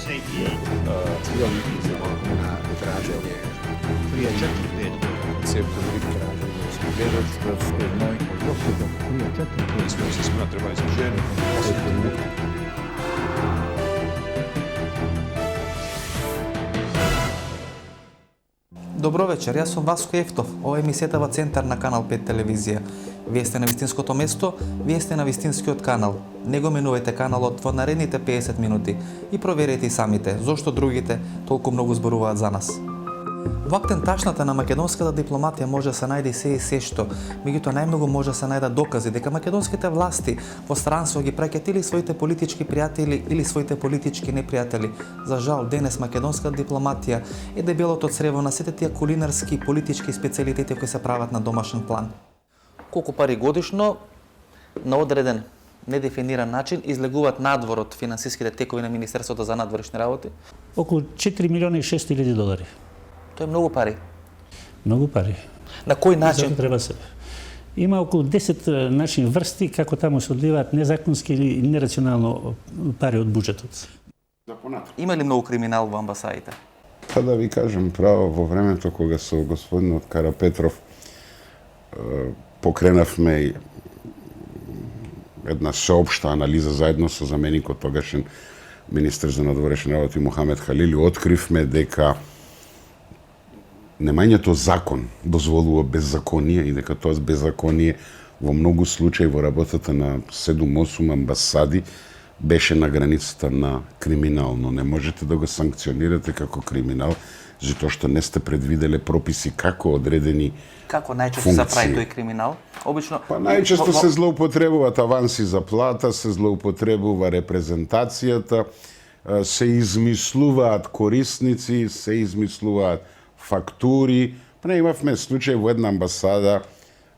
na traženje prije 4-5 godina. Ceptovih traženje svjedočstva s jednoj osobom prije 4-5 Sve se smatra izraženim. Добро вечер, јас сум Васко Ефтов. Ова е емисијата во Центар на Канал 5 телевизија. Вие сте на вистинското место, вие сте на вистинскиот канал. Не го менувајте каналот во наредните 50 минути и проверете и самите зошто другите толку многу зборуваат за нас. Во актенташната на македонската дипломатија може да се најде се и се што, меѓутоа најмногу може да се најдат докази дека македонските власти во странство ги праќаат или своите политички пријатели или своите политички непријатели. За жал, денес македонската дипломатија е дебелото црево на сите тие кулинарски и политички специјалитети кои се прават на домашен план. Колку пари годишно на одреден недефиниран начин излегуваат надвор од финансиските текови на Министерството за надворешни работи? Околу 4 милиона и 6 хиляди долари. Тоа е многу пари. Многу пари. На кој начин? Зато треба се. Има околу 10 начини врсти како таму се одливаат незаконски или нерационално пари од буџетот. Има ли многу криминал во амбасадите? Па да ви кажем право, во времето кога со господинот Карапетров покренавме една соопшта анализа заедно со заменикот тогашен министер за надворешни работи Мухамед Халили, откривме дека немањето закон дозволува беззаконие и дека тоа беззаконие во многу случаи во работата на 7-8 амбасади беше на границата на криминал, но не можете да го санкционирате како криминал, затоа што не сте предвиделе прописи како одредени Како најчесто се прави тој криминал? Обично Па најчесто се злоупотребуваат аванси за плата, се злоупотребува репрезентацијата, се измислуваат корисници, се измислуваат фактури. Па имавме случај во една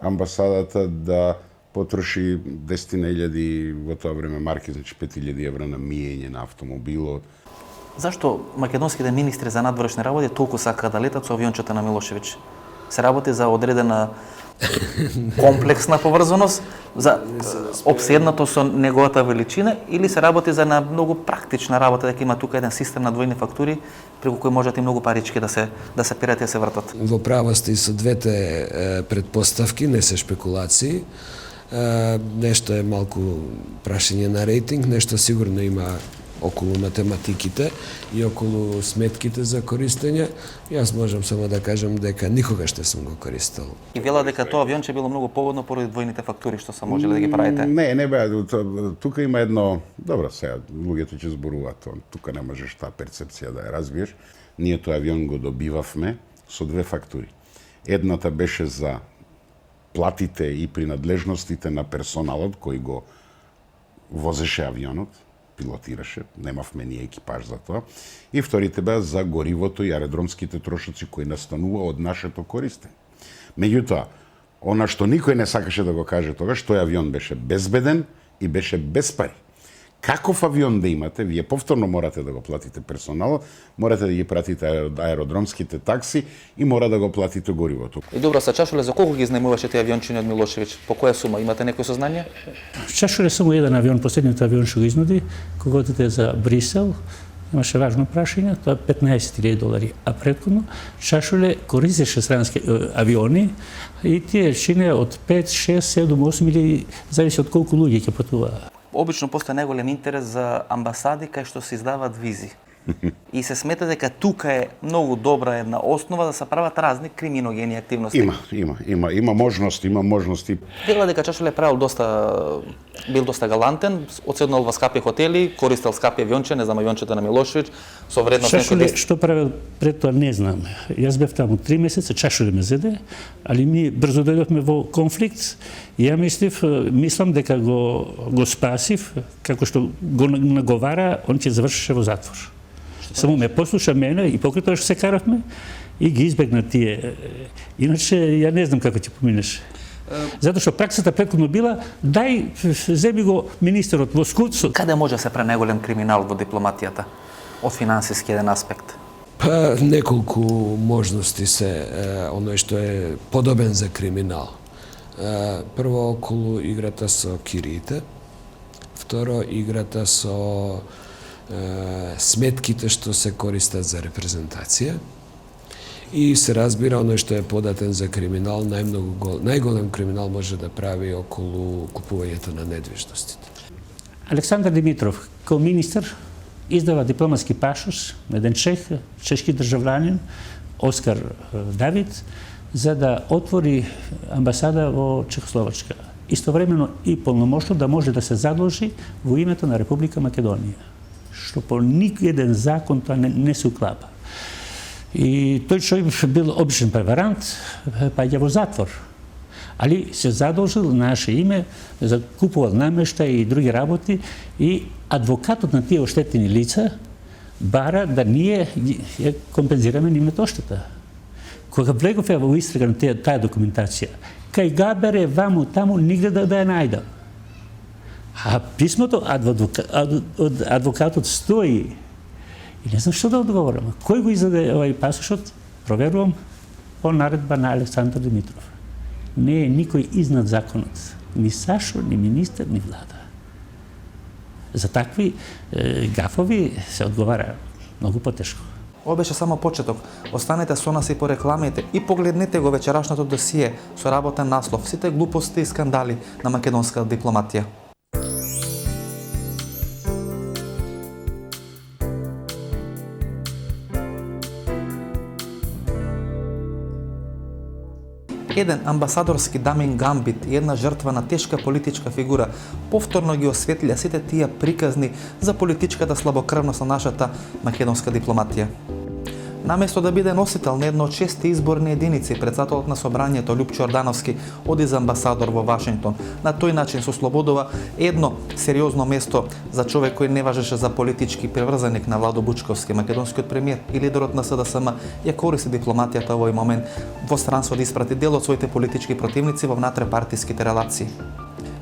амбасадата да потроши 10.000 во тоа време марки, значи 5.000 евра на миење на автомобилот. Зашто македонските министри за надворешни работи толку сакаат да летат со авиончета на Милошевиќ? Се работи за одредена комплексна поврзаност, за обседнато со неговата величина, или се работи за на многу практична работа, дека има тука еден систем на двојни фактури, преку кој можат и многу парички да се перат и да се вртат? Во право сте и со двете предпоставки, не се шпекулации. Нешто е малку прашање на рейтинг, нешто сигурно има околу математиките и околу сметките за користење. Јас можам само да кажам дека никогаш не сум го користел. И вела дека тоа авионче било многу погодно поради двојните фактури што се можеле да ги правите? Не бе, тука има едно, добро сега, луѓето ќе зборуваат, тука не можеш таа перцепција да ја разбиеш. Ние тој авион го добивавме со две фактури. Едната беше за платите и принадлежностите на персоналот кој го возеше авионот, пилотираше, немавме ни екипаж за тоа. И вторите беа за горивото и аеродромските трошоци кои настанува од нашето користење. Меѓутоа, она што никој не сакаше да го каже тогаш, тој авион беше безбеден и беше без пари. Каков авион да имате, вие повторно морате да го платите персоналот, морате да ги пратите аеродромските такси и мора да го платите горивото. И добро, са Чашуле, за колку ги изнемуваше тие авиончиња од Милошевиќ? По која сума? Имате некој сознание? Чашуле само еден авион, последниот авион што го изнуди, кога отиде за Брисел, имаше важно прашање, тоа 15.000 долари. А претходно Чашуле користеше странски авиони и тие чине од 5, 6, 7, 8 или зависи од колку луѓе ќе патуваат. Обично постои најголем интерес за амбасади кај што се издаваат визи. И се смета дека тука е многу добра една основа да се прават разни криминогени активности. Има можности. Вела дека Чашуле бил доста галантен, одседнал во скапи хотели, користел скапи авионче, не знам авиончета на Милошевиќ, со вредност Чашуле што правил пред тоа не знам. Јас бев таму 3 месеца, Чашуле ме зеде, али ми брзо дојдовме во конфликт. И ја мислам дека го спасив, како што го наговара, он ќе завршеше во затвор. Само ме послуша мене и покрај тоа што се каравме и ги избегна тие. Иначе ја не знам како ќе поминеше. Затоа што праксата претходно била, земи го министерот во Скуцо. Каде може да се прави најголем криминал во дипломатијата од финансиски еден аспект? Па неколку можности се оној што е подобен за криминал. Прво околу играта со кириите, второ играта со сметките што се користат за репрезентација. И се разбира, оној што е податен за криминал, најголем криминал може да прави околу купувањето на недвижностите. Александар Димитров, као министар, издава дипломатски пашош на еден чешки државлянин, Оскар Давид, за да отвори амбасада во Чехословачка. Истовремено и полномошно да може да се задолжи во името на Република Македонија, што по никој закон тоа не се уклапа. И тој човек бил обичен преварант, паѓа во затвор. Али се задолжил на наше име, закупувал намештај и други работи и адвокатот на тие оштетени лица бара да ние ја компензираме нивната оштета. Кога влегов ја во истрага на таа документација, кај Габере, ваму, таму, нигде да ја најдам. А писмото од адвокатот стои. И не знам што да одговорам. Кој го издаде овај пасошот? Проверувам по наредба на Александар Димитров. Не е никој изнад законот. Ни Сашо, ни министер, ни влада. За такви гафови се одговара многу потешко. Ова беше само почеток. Останете со нас и по рекламите и погледнете го вечерашното досие со работен наслов сите глупости и скандали на македонска дипломатија. Еден амбасадорски дамин гамбит и една жртва на тешка политичка фигура повторно ги осветлија сите тие приказни за политичката слабокрвност на нашата македонска дипломатија. Наместо да биде носител на едно од 6 изборни единици, председателот на собранието Љупчо Ордановски оди за амбасадор во Вашингтон. На тој начин се ослободува едно сериозно место за човек кој не важеше за политички приврзаник на Владо Бучковски, македонскиот премиер и лидерот на СДСМ, ја користи дипломатијата во овој момент во странство да испрати дел од своите политички противници во внатре-партиските релации.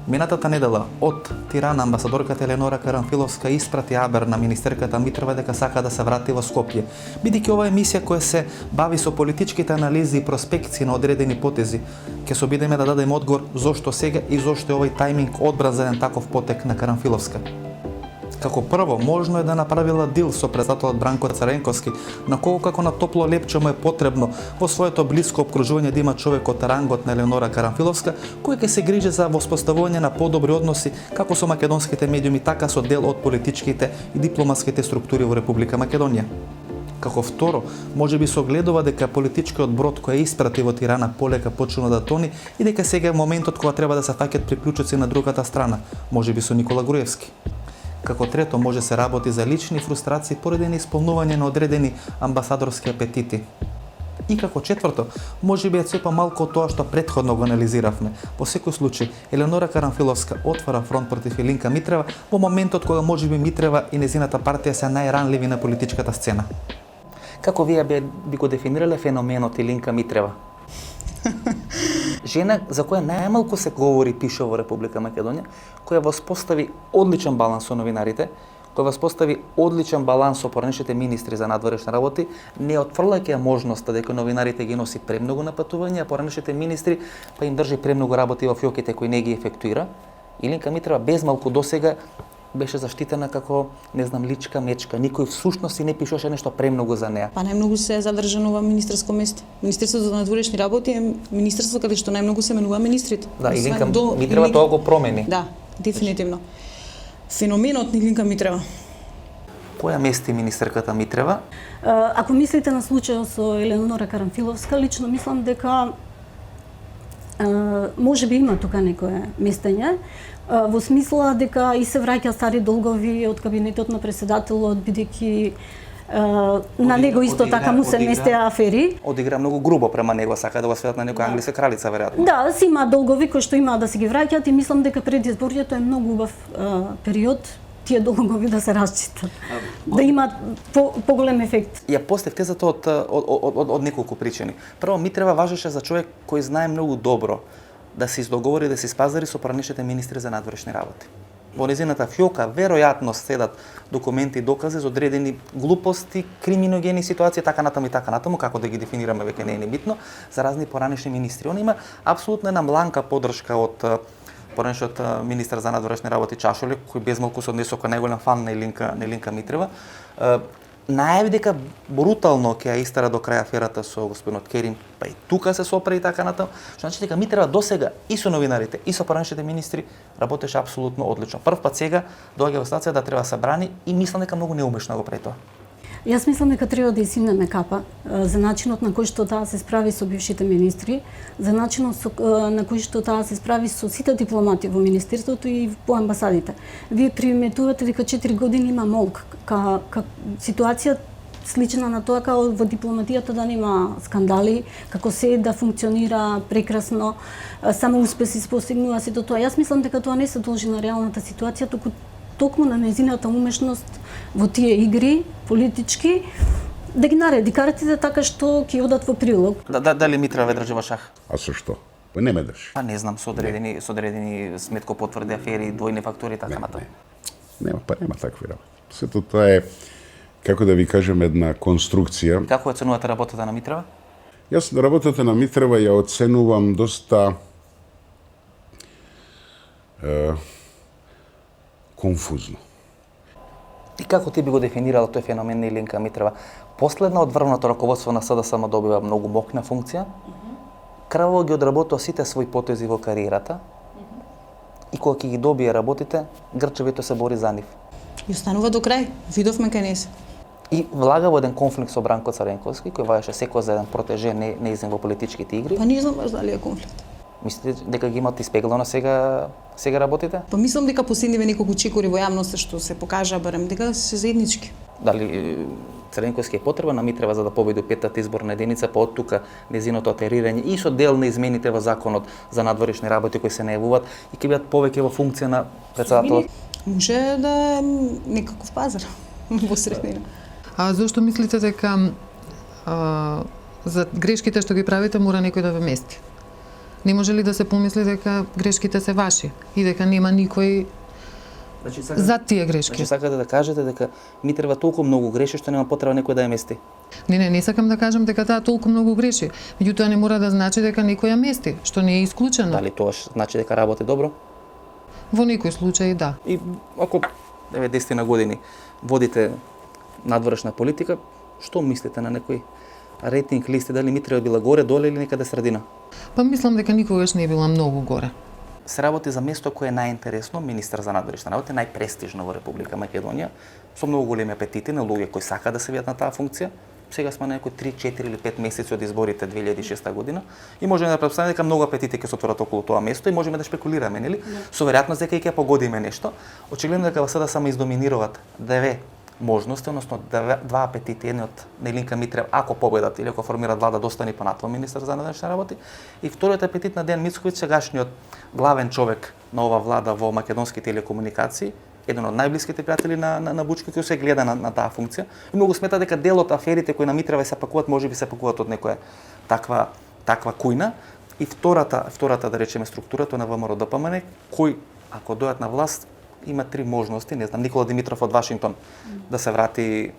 Минатата недела од Тирана амбасадорката Еленора Карамфиловска испрати абер на министерката Митрова дека сака да се врати во Скопје, бидејќи ова емисија која се бави со политичките анализи и проспекции на одредени потези, ќе се обидеме да дадеме одговор зошто сега и зошто е овој тајминг одбран за еден таков потек на Карамфиловска. Како прво, можно е да направила дил со председателот Бранко Царенковски, на кого како на топло лепче му е потребно во своето блиско опкружување да има човек од рангот на Еленора Карамфиловска, кој ќе се грижи за воспоставување на подобри односи како со македонските медиуми, така со дел од политичките и дипломатските структури во Република Македонија. Како второ, можеби се огледува дека политичкиот брод кој ја испрати во Тирана полека почнува да тони и дека сега е моментот кога треба да се фаќат приклучоци на другата страна, можеби со Никола Груевски. Како трето, може се работи за лични фрустрации поради неисполнување на одредени амбасадорски апетити. И како четврто, може би е цепа малку од тоа што претходно го анализиравме. Во секој случај, Еленора Карамфиловска отвара фронт против Илинка Митрева во моментот кога може би Митрева и незината партија се најранливи на политичката сцена. Како вие би го дефинирале феноменот Илинка Митрева? Жена за која најмалку се говори пише во Република Македонија, која воспостави одличен баланс со новинарите, која воспостави одличен баланс со поранешните министри за надворешни работи, не отфрлајќи можноста дека новинарите ги носи премногу на патувања, а поранешните министри па им држи премногу работи во фиоките кои не ги ефектуира. Илинка Митрева безмалку досега беше заштитена како, не знам, личка мечка. Никој всушност и не пишеше нешто премногу за неа. Па најмногу се задржано во министерско место. Министерството за надворешни работи е министерство каде што најмногу се менува министрите. Да, Илинка Митрева тоа го промени. Да, дефинитивно. Феноменот на Илинка Митрева. Која мести министерката Митрева? Ако мислите на случајот со Еленора Карамфиловска, лично мислам дека може би има тука некое местење, во смисла дека и се враќа стари долгови од кабинетот на председателот, бидејќи на него исто така му се местеа афери. Одигра многу грубо према него, сака да го светат на некоја англиска кралица, веројатно. Да, си има долгови кои што има да се ги враќаат и мислам дека пред изборите е многу убав период тие долгови да се расчитат, да имаат поголем ефект. Ја постав тезата од неколку причини. Прво, Митрева важеше за човек кој знае многу добро да се издоговори, да се спазари со поранешните министри за надворешни работи. Во незината фиока веројатно седат документи и докази за одредени глупости, криминогени ситуации, така натаму, како да ги дефинираме веќе не е битно, за разни поранешни министри. Он има апсолутно една мланка поддршка од поранешниот министар за надворешни работи Чашолек, кој без малку се однесува кај најголем фан на Илинка Митрева, најави дека брутално ќе ја истера до крај аферата со господинот Керим, па и тука се сопре и така натаму, што значи дека Митрева досега и со новинарите, и со поранешните министри работеше апсолутно одлично. Прв пат сега доаѓа во ситуација да треба да се брани и мислам дека многу неумешно го прави тоа. Јас мислам дека треба да изсимнеме капа за начинот на кој што таа се справи со бившите министри, за начинот на кој што таа се справи со сите дипломати во министерството и по амбасадите. Вие приметувате дека 4 години има молк, ситуација слична на тоа како во дипломатијата да нема скандали, како се да функционира прекрасно, само успеси се постигнува сето тоа. Јас мислам дека тоа не се должи на реалната ситуација, туку токму на нејзината умешност во тие игри политички да ги нареди картите така што ќе одат во прилог. Дали Митрева ве држи во шах? А со што? Па не ме држи. Па не знам, со одредени сметко потврди, афери, двојни фактури и така натаму. Нема такви работи. Сето тоа е, како да ви кажем, една конструкција. Како оценувате работата на Митрева? Јас работата на Митрева ја оценувам доста конфузно. И како ти би го дефинирала тој феномен на Илинка Митрева? Последна од врвното раководство на СДСМ добива многу мокна функција, крваво ги одработува сите своји потези во кариерата и кога ќе ги добие работите, грчевито се бори за нив. И останува до крај. Видовме кај не се. И влага во еден конфликт со Бранко Царенковски, кој ваеше секој за еден протеже неизен во политичките игри. Па не знам баш дали е конфликт. Мислите дека ги имате испеглано сега работите? Па мислам дека последниве неколку чекори во јавноста што се покажа барем дека се заеднички. Дали Цренковски е потребен на Митрева за да победи петата изборна единица, па од тука незиното атерирање и со дел на измените во законот за надворешни работи кои се најавуваат и ќе бидат повеќе во функција на председателот? Може да е некаков пазар во средина. А зошто мислите дека за грешките што ги правите мора некој да ве мести? Не може ли да се помисли дека грешките се ваши и дека нема никој за тие грешки? Значи сакате да кажете дека Митрева толку многу греши што нема потреба некој да ја мести? Не сакам да кажам дека таа толку многу греши, меѓутоа не мора да значи дека некој ја мести, што не е исклучено. Дали тоа значи дека работи добро? Во некој случај да. И ако 10 на години водите надворешна политика, што мислите на некој рейтинг листи, дали Митрева била горе, доле или некаде средина? Па мислам дека никогаш не е била многу горе. Се работи за место кое е најинтересно, министар за надворешни работи, најпрестижно во Република Македонија, со многу големи апетити на луѓе кои сака да се видат на таа функција. Сега сме на некои 3, 4 или 5 месеци од изборите 2006 година и можеме да претпоставиме дека многу апетити ќе се отворат околу тоа место и можеме да шпекулираме, нели? Со веројатност дека и ќе погодиме нешто. Очигледно дека во СДСМ издоминираат две можности, односно два апетити, едниот на Илинка Митрева, ако победат или ако формираат влада, достани понатаму министар за надворешни работи, и вториот апетит на Дејан Мицковиќ, сегашниот главен човек на ова влада во македонски телекомуникации, еден од најблиските пријатели на Вучко, кој се гледа на таа функција. И многу смета дека дел од аферите кои на Митрева се пакуваат, можеби се пакуваат од некоја таква кујна. И втората да речеме структурата на ВМРО ДПМН, кој ако дојат на власт има три можности, не знам, Никола Димитров од Вашингтон да се врати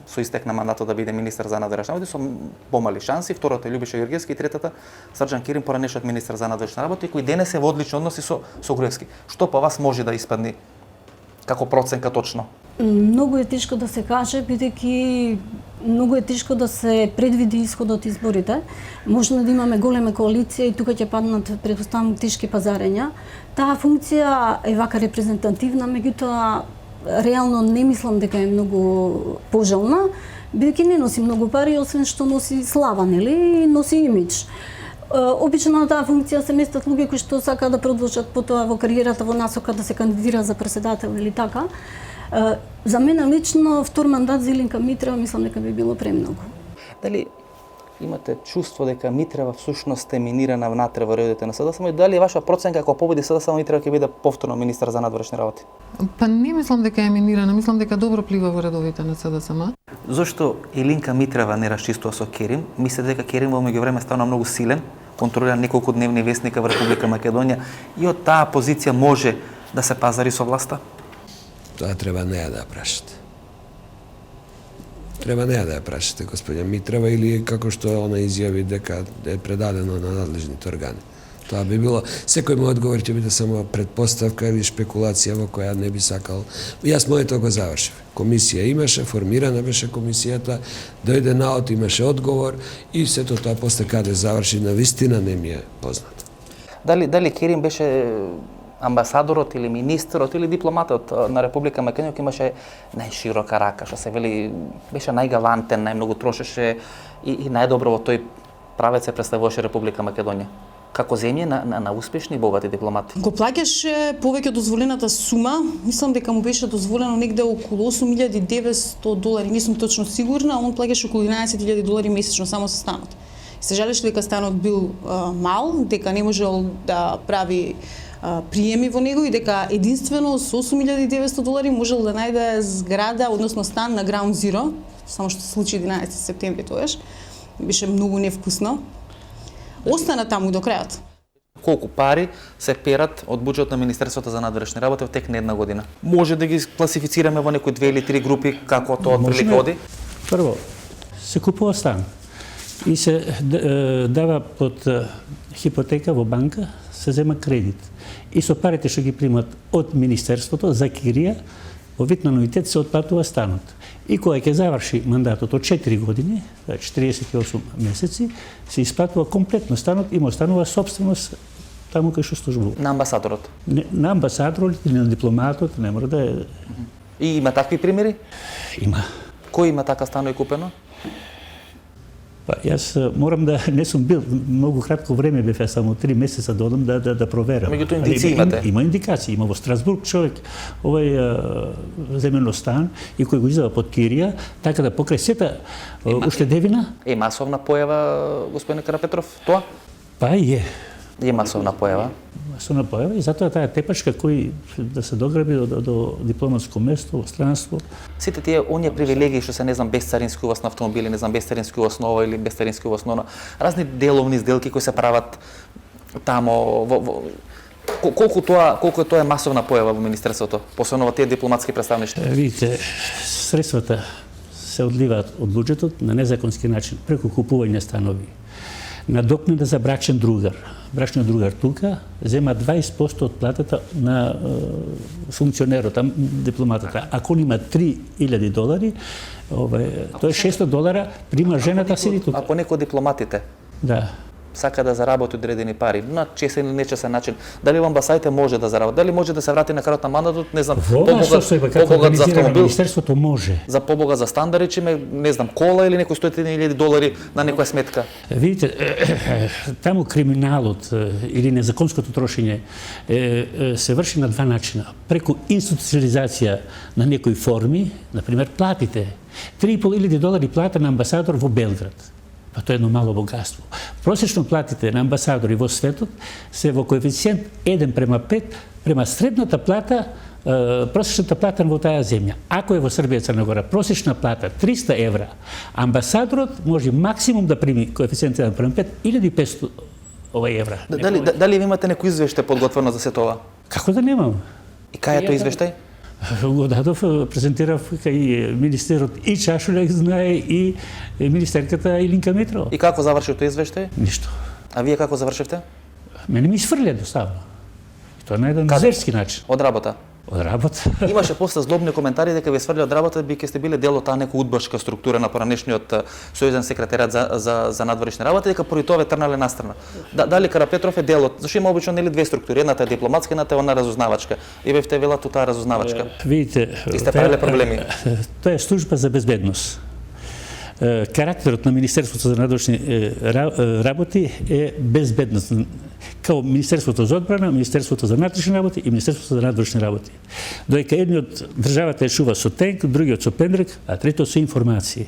со истек на мандатот да биде министар за надворешни работи со помали шанси, втората е Љубиша Јоргиевски и третата Срđan Кирин, поранешниот министар за надворешни работи, кој денес е во одлични односи со Груевски. Што по вас може да испадне како проценка точно? Многу е тешко да се каже, бидејќи многу е тешко да се предвиди исходот изборите. Може да имаме голема коалиција и тука ќе паднат претпоставам тешки пазарења. Таа функција е вака репрезентативна, меѓутоа реално не мислам дека е многу пожелна, бидејќи не носи многу пари, освен што носи слава, нели, и носи имидж. Обично на таа функција се местат луѓе кои што сакаат да продолжат потоа во кариерата во насока да се кандидира за претседател или така. За мене лично втор мандат за Илинка Митрева мислам дека би било премногу. Дали имате чувство дека Митрева всушност е минирана внатре во редовите на СДСМ и дали е ваша проценка ако победи СДСМ Митрева ќе биде повторно министар за надворешни работи? Па не мислам дека е минирана, мислам дека добро плива во редовите на СДСМ. Зошто Илинка Митрева не расчистува со Керим? Мислите дека Керим во меѓувреме стана многу силен, контролира неколку дневни вестника во Република Македонија и од таа позиција може да се пазари со власта? Тоа треба неа да ја прашате. Треба неа да ја прашате, господја Митрева, или како што она изјави дека е предадено на надлежните органи. Тоа би било, секој мој одговор ќе биде само предпоставка или шпекулација во која не би сакал. Јас моето го завршив. Комисија имаше, формирана беше комисијата, дојде наот, имаше одговор и сето тоа после каде заврши на вистина не ми е познато. Дали Керим беше амбасадорот или министерот или дипломатот на Република Македонија кој имаше најширока рака, што се вели беше најгалантен, најмногу трошеше и најдобро во тој правец се представуваше Република Македонија како земја на успешни и богати дипломати. Го плаќаше повеќе од дозволената сума, мислам дека му беше дозволено негде околу $8,900, не сум точно сигурна, он плаќаше околу $11,000 месечно само за станот. Се жалеше дека станот бил мал, дека не можел да прави приеми во него и дека единствено со $8,900 можел да најде зграда, односно стан на Ground Zero, само што се случи 11 септември тогаш. Беше многу невкусно. Остана таму до крајот. Колку пари се перат од буџетот на Министерството за надворешни работи во тек на една година? Може да ги класифицираме во некои 2 или 3 групи како тоа отприлика оди? Прво, се купува стан и се дава под хипотека во банка, се зема кредит. И со парите што ги примат од Министерството за кирија, во вид на ануитет се отплатува станот. И кога ќе заврши мандатот од 4 години, 48 месеци, се исплатува комплетно станот и му останува собственост таму кај што службува. На амбасадорот? На амбасадорот или на дипломатот, не мора да е. И има такви примери? Има. Кој има така стано и купено? Па, јас морам да не сум бил, многу кратко време бев, само 3 месеца да одам да проверам. Меѓутоа индикации имате? Има индикации, има во Страсбург човек земено стан и кој го издава под кирија, така да покрај сета уштедевина. Е масовна појава, господин Карапетров, тоа? Па е. Е масовна појава. Масовна појава и затоа таа тепачка кој да се дограби до дипломатско место во странство. Сите тие оние привилегии што се не знам без царински увоз на автомобили, не знам без царински увоз на ова или без царински увоз на она, разни деловни сделки кои се прават тамо колку тоа е масовна појава во министерството, посебно во тие дипломатски представништва. Видите, средствата се одливаат од буџетот на незаконски начин преку купување станови. Надокнада за брачен другар. Брачниот другар тука зема 20% од платата на функционерот, дипломатата. Ако он има $3,000, тоа е $600 прима жената седи тука. Ако некој од дипломатите Да. сака да заработи одредени пари на чесен или нечесен начин, дали во амбасадите може да заработи, дали може да се врати на крајот на мандатот, не знам, побогат за автомобил, министерството може. За побогат за стан, да речеме, не знам, кола или некои $100,000 на некоја сметка. Видите, таму криминалот или незаконското трошење се врши на два начина. Преку институциализација на некои форми, например, платите. $3,500 плата на амбасадор во Белград. Па тоа е едно мало богатство. Просечно платите на амбасадори во светот се во коефициент 1:5 према средната плата, просечната плата во таа земја. Ако е во Србија, Црна Гора, просечна плата €300, амбасадорот може максимум да прими коефициент 1:5 €1,500. Дали ви имате некој извештај подготвено за се тоа? Како да немам? И кај е тој извештај? Го дадов, презентирав кај министерот и Чашулек знае и министерката Илинка Митрова. И како заврши тој извештај? Ништо. А вие како завршивте? Мене ми изфрлија доставно. И тоа на еден зверски начин. Од работа? Од работа. Имаше после злобни коментари дека ве сврли од работа биќе сте биле дел од таа нека удбашка структура на поранешниот сојузен секретарат за надворешни работи, дека поради тоа ве трнале настрана. Дали Карапетров е дел од, зашто има обично нели две структури, едната е дипломатска, едната е она разузнавачка. И бевте велат таа разузнавачка. Видите, и сте правеле проблеми. Тоа е служба за безбедност. Карактерот на Министерството за надворешни работи е безбедност. Као Министерството за одбрана, Министерството за внатрешни работи и Министерството за надворешни работи. Доека едниот државата ја чува со тенк, другиот со пендрек, а третиот со информации.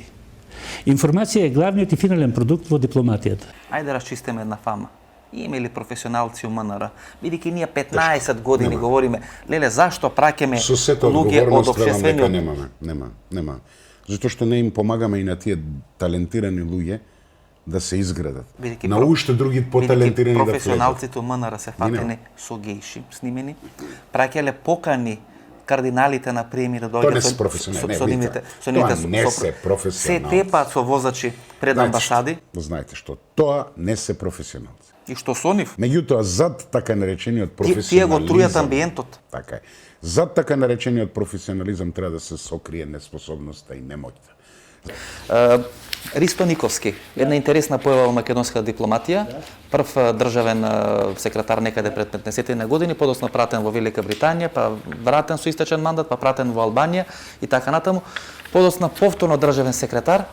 Информација е главниот и финален продукт во дипломатијата. Ајде да расчистиме една фама. Има ли професионалци у МНР? Бидејќи ние 15 години говориме, леле, зашто праќаме луѓе од општествениот? Нема. Затоа што не им помагаме и на тие талентирани луѓе да се изградат. На уште други поталентирани да влезат. Професионалците у МНР се фатени со гејши снимени, праќале покани кардиналите на приеми да дојдат со професионални. Тоа не се професионалци. Се тепаат со возачи пред амбасади. Знаете што, тоа не се професионалци. И што со нив? Меѓутоа, зад така наречениот Тие го професионализам... трујат амбиентот. Така е. Зад така наречениот професионализам треба да се сокрие неспособноста и немоќта. Ристо Никовски, една интересна појава во македонска дипломатија, прв државен секретар некаде пред 15 години, подоцна пратен во Велика Британија, па вратен со истечен мандат, па пратен во Албанија и така натаму. Подоцна повторно државен секретар,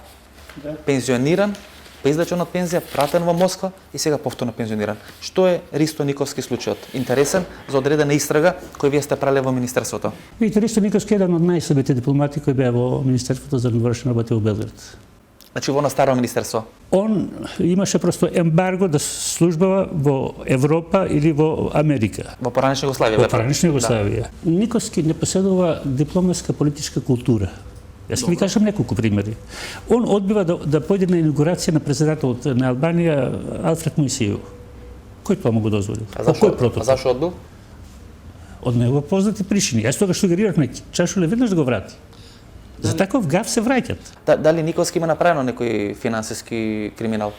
пензиониран, па излечен од пензија, пратен во Москва и сега повторно пензиониран. Што е Ристо Никовски случајот? Интересен за одредена истрага кој вие сте правеле во министерството. Видите, Ристо Никовски е еден од најслабите дипломати кои беа во министерството за надворешна работа во Белград. Значи во старо министерство. Он имаше просто ембарго да службава во Европа или во Америка. Во поранешна Југославија. Во поранешна Југославија. Да. Никовски не поседува дипломатска политичка култура. Јас ќе ви кажам неколку примери. Он одбива да појде на инаугурација на председателот на Албанија Алфред Моисеју. Кој тоа му го дозволил? Кој протокол? А зашо одбил? Од него познати причини. Јас тогаш сугерирав на Чашуле веднаш да го врати. За таков гаф се враќат. Дали Никовски има направено некој финансиски криминал?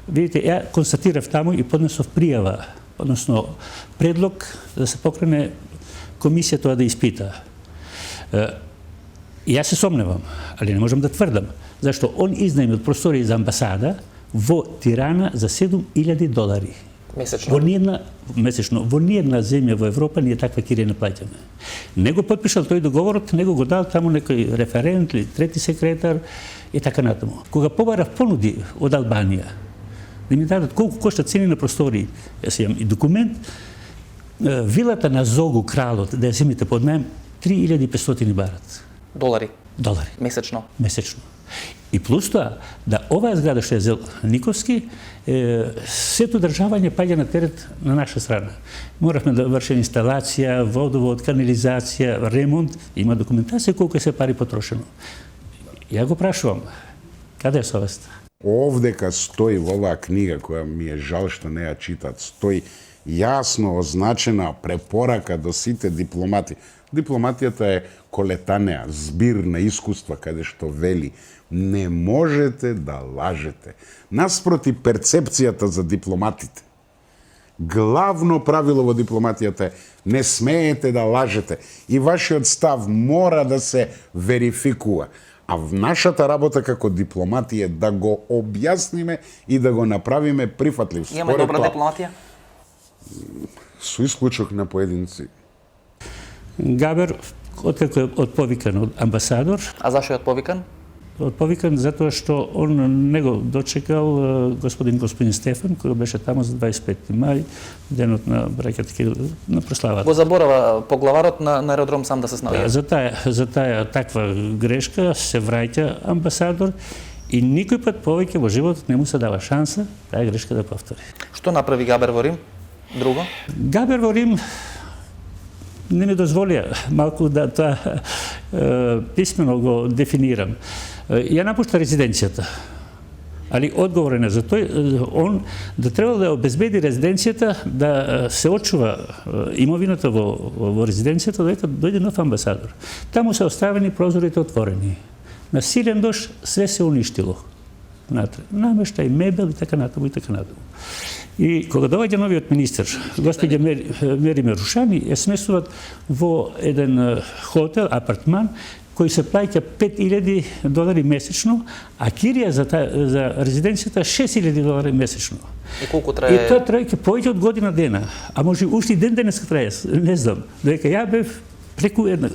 Видите, ја констатирав таму и поднесов пријава, односно предлог да се покрене комисија тоа да испита. Јас се сомневам, али не можам да тврдам, зашто он изнајмил простории за амбасада во Тирана за $7,000. Месечно? Во ниедна земја во Европа ние таква кирија не плаќаме. Него подпишал тој договорот, него го дал таму некој референт или трети секретар и така натаму. Кога побарав понуди од Албанија, да ми дадат колку кошта цени на простории, јас имам и документ, вилата на Зогу кралот, да ја земите под најм, $3,500 Долари? Долари. Месечно? Месечно. И плюс тоа, да оваа зграда што ја зел Никовски, сето државање паѓа на терет на наша страна. Моравме да вршиме инсталација, водовод, канализација, ремонт, има документација колку е се пари потрошено. Ја го прашувам, каде е совеста? Овдека стои во оваа книга, која ми е жал што не ја читат, стои јасно означена препорака до сите дипломати. Дипломатијата е колетанеа, збир на искуства, каде што вели не можете да лажете. Наспроти перцепцијата за дипломатите, главно правило во дипломатијата е не смеете да лажете и вашиот став мора да се верификува. А нашата работа како дипломати е да го објасниме и да го направиме прифатлив. Имаме добра дипломатија? Со исклучок на поединци. Габер, откако е отповикан од амбасадор. А зашо е отповикан? Отповикан затоа што он не го дочекал господин Стефан, кој беше таму за 25 мај, денот на браќата на прославата. Го заборава поглаварот на аеродром сам да се снаоѓа. За таа таква грешка се враќа амбасадор и никој пат повеќе во животот не му се дава шанса таа грешка да повтори. Што направи Габер во Рим? Друго? Габер во Рим не ми дозволија малку да тоа писмено го дефинирам. Ја напушта резиденцијата, али одговорен е за тој, он да требало да обезбеди резиденцијата, да се очува имовината во резиденцијата, додека дојде нов амбасадор. Таму се оставени прозорите отворени. На силен дош све се уништило. Намештај, мебел и така натаму и така натаму. И кога доаѓа новиот министер, господја Мери Мерушани, ја сместуваат во еден хотел, апартман, кој се плаќа $5,000 месечно, а кирија за резиденцијата $6,000 месечно. И колку трае? И тоа трае повеќе од година дена, а може уште и ден денеска трае, не знам, додека ја бев преку една.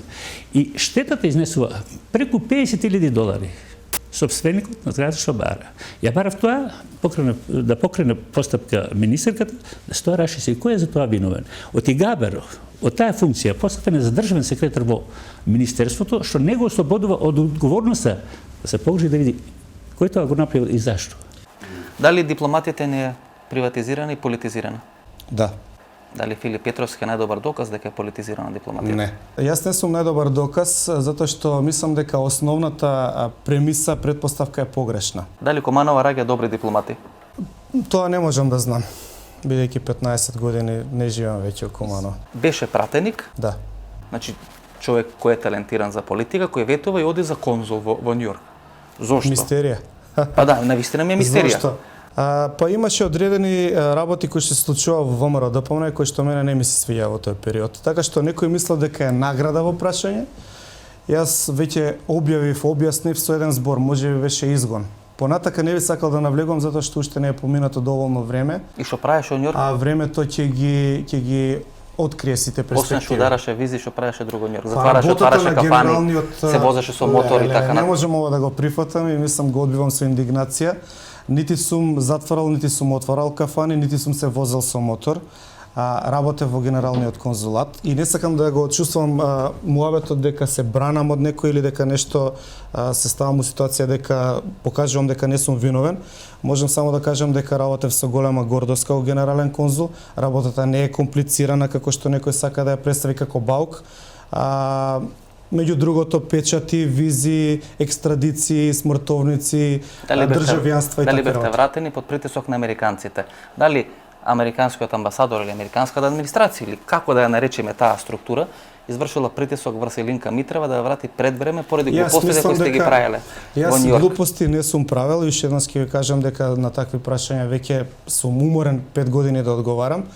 И штетата изнесува преку $50,000. Собственикот на зградата што бара. Ја барав тоа, да покрене постапка министерката, да се тоа раши се. Кој е за тоа виновен? Од Габер, од таа функција, поставен за државен секретар во министерството, што не го ослободува од одговорноста да се погрижи да види кој тоа го направил и зашто. Дали дипломатијата не е приватизирана и политизирана? Да. Дали Филип Петровски е најдобар доказ дека е политизирана дипломатија? Не. Јас не сум најдобар доказ, затоа што мислам дека основната премиса, предпоставка е погрешна. Дали Куманова раѓа добри дипломати? Тоа не можам да знам, бидејќи 15 години не живеам веќе во Куманово. Беше пратеник? Да. Значи, човек кој е талентиран за политика, кој ветува и оди за конзул во Њујорк. Зошто? Мистерија. Па да, навистина ми е мистерија. Зошто? Па имаше одредени работи кои што се случува во ВМРО ДПМН кои што мене не ми се свиѓа во тој период. Така што некој мислел дека е награда во прашање. Јас веќе објаснив со еден збор, можеби беше изгон. Понатака не би сакал да навлегувам затоа што уште не е поминато доволно време. И што правеше во Њујорк? А времето ќе ги открие сите перспективи. Освен што удараше визи, што правеше друго Њујорк. Затвараше, отвараше кафани, се возеше со мотор и така не можам ова да го прифатам и мислам го одбивам со индигнација. Нити сум затварал, нити сум отварал кафани, нити сум се возел со мотор. Работев во генералниот конзулат и не сакам да го чувствувам муабетот дека се бранам од некој или дека нешто се ставам у ситуација дека покажувам дека не сум виновен. Можам само да кажам дека работев со голема гордост како генерален конзул. Работата не е комплицирана како што некој сака да ја представи како баук. Меѓу другото, печати, визи, екстрадиции, смртовници, државјанства и така. Дали бевте вратени под притисок на американците? Дали американскиот амбасадор или американската администрација или како да ја наречеме таа структура извршила притисок врз Илинка Митрева да ја врати пред време поради глупостите кои сте ги правеле во Њујорк? Јас глупости не сум правел и уште еднаш ќе ви кажам дека на такви прашања веќе сум уморен 5 години да одговарам.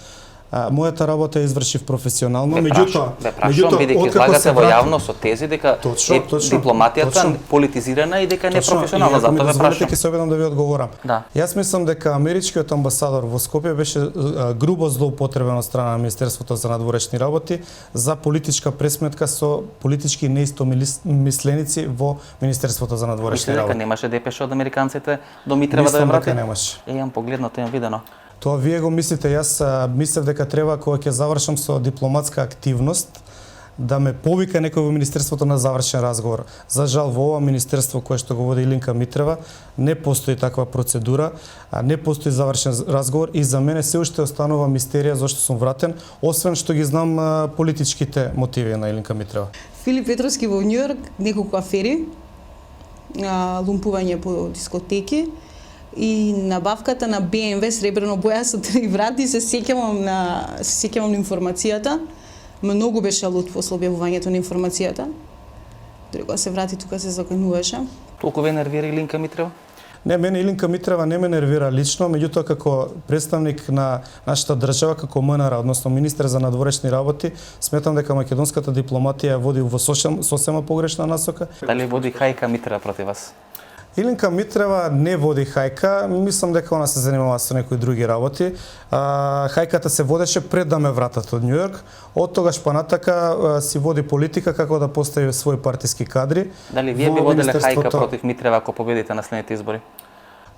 Мојата работа ја извршив професионално, меѓутоа бидејќи излагате во јавност со тези дека дипломатијата политизирана и дека не професионална, затоа ве прашам. Ќе се обидам да ви одговорам. Да. Јас мислам дека америчкиот амбасадор во Скопје беше грубо злоупотребен од страна на Министерството за надворешни работи за политичка пресметка со политички неистомисленици во Министерството за надворешни работи. работи. Дека немаше депеше од американците до Митрева да ја врати? Мислам дека немаше. Имам погледнато, имам видено. Тоа вие го мислите, јас мислев дека треба кога ќе завршам со дипломатска активност да ме повика некој во Министерството на завршен разговор. За жал во ова министерство кое што го води Илинка Митрева не постои таква процедура, не постои завршен разговор и за мене се уште останува мистерија зашто сум вратен, освен што ги знам политичките мотиви на Илинка Митрева. Филип Петровски во Њујорк, неколку афери, лумпување по дискотеки и набавката на BMW сребрено боја со 3 врати, се сеќавам на информацијата. Многу беше лут после објавувањето на информацијата. Дори кога се врати тука се закануваше. Толку ве нервира Илинка Митрева? Не, мене Илинка Митрева не ме нервира лично, меѓутоа како представник на нашата држава, како МНР, односно министер за надворешни работи, сметам дека македонската дипломатија води во сосема погрешна насока. Дали води хајка Митрева против вас? Илинка Митрева не води хајка, мислам дека она се занимава со некои други работи. Хајката се водеше пред да ме вратат од Њујорк. Од тогаш понатака си води политика како да постави своји партиски кадри. Дали вие би воделе хајка против Митрева ако победите на следните избори?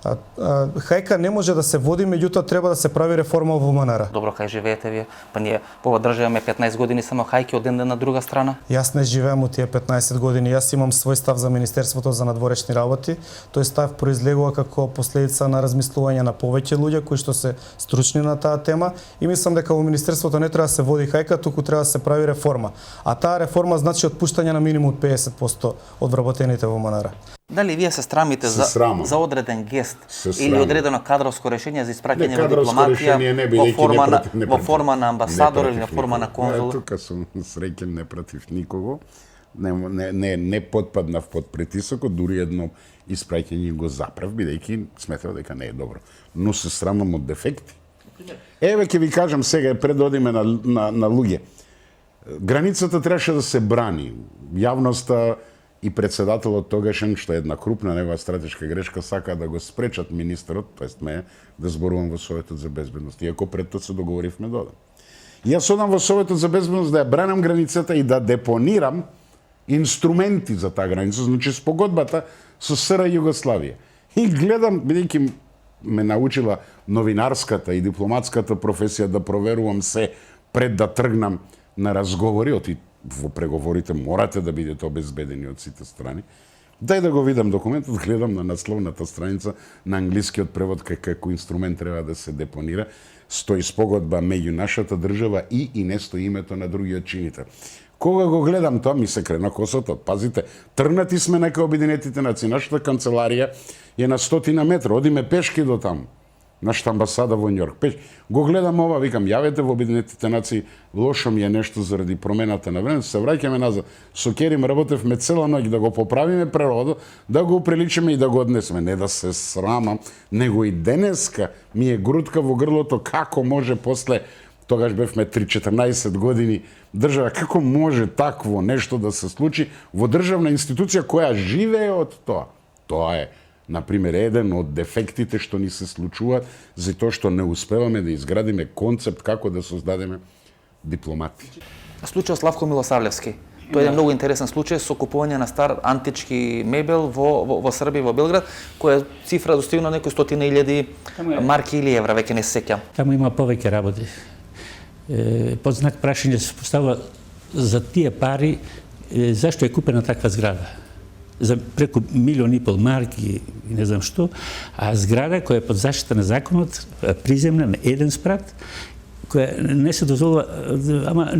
Хајка не може да се води, меѓутоа треба да се прави реформа во МНР. Добро, кај живеете вие? Па ние во држава имаме 15 години само хајки од ден на друга страна. Јас не живеам од тие 15 години. Јас имам свој став за Министерството за надворешни работи. Тој став произлегува како последица на размислување на повеќе луѓе кои што се стручни на таа тема и мислам дека во Министерството не треба да се води хајка, туку треба да се прави реформа. А таа реформа значи отпуштање на минимум 50% од вработените во МНР. Дали вие се страмите за одреден гест или одредено кадровско решение за испраќање во дипломатија во форма на амбасадор или на форма на конзул? Тука сум среќен, не против никого. Не подпаднав под притисокот, дури едно испраќање го заправ, бидејќи сметав дека не е добро. Но се срамам од дефекти. Еве ќе ви кажам сега, пред да одиме на луѓе. Границата требаше да се брани. Јавноста и председателот тогашен, што е една крупна негова стратешка грешка, сака да го спречат министерот, тоест ме, да зборувам во Советот за безбедност. Иако пред тоа се договоривме да одам. Јас одам во Советот за безбедност да ја бранам границата и да депонирам инструменти за таа граница, значи спогодбата со СР Југославија. И гледам, бидејќи ме научила новинарската и дипломатската професија да проверувам се пред да тргнам на разговори, во преговорите морате да бидете обезбедени од сите страни. Дај да го видам документот, гледам на насловната страница на англискиот превод како инструмент треба да се депонира, стои спогодба меѓу нашата држава и не стои името на другиот чинител. Кога го гледам тоа, ми се крена косата. Пазите, тргнати сме нека Обединетите нации. Нашата канцеларија е на 100 метра. Одиме пешки до таму. нашата амбасада во Њујорк. Пеш, го гледам ова, викам, јавете во Обединетите нации, лошо ми е нешто заради промената на времето, се враќаме назад. Со Керим работевме цела ноќ да го поправиме преводот, да го приличиме и да го однесеме. Не да се срамам, него и денеска ми е грудка во грлото како може после, тогаш бевме 3-14 години, држава, како може такво нешто да се случи во државна институција која живее од тоа. Тоа е, например, еден од дефектите што ни се случуваат за тоа што не успеваме да изградиме концепт како да создадеме дипломати. Случајот Славко Милосавлевски. Тоа е еден многу интересен случај со купување на стар антички мебел во Србија, во Белград, која цифра достигна некои 100.000 марки или евра, веќе не се сеќам. Таму има повеќе работи. Под знак прашање се поставува за тие пари зашто е купена таква зграда. За преку 1,5 милиони марки и не знам што, а зграда која е под заштита на законот, приземна на еден спрат, која не се дозволува, ама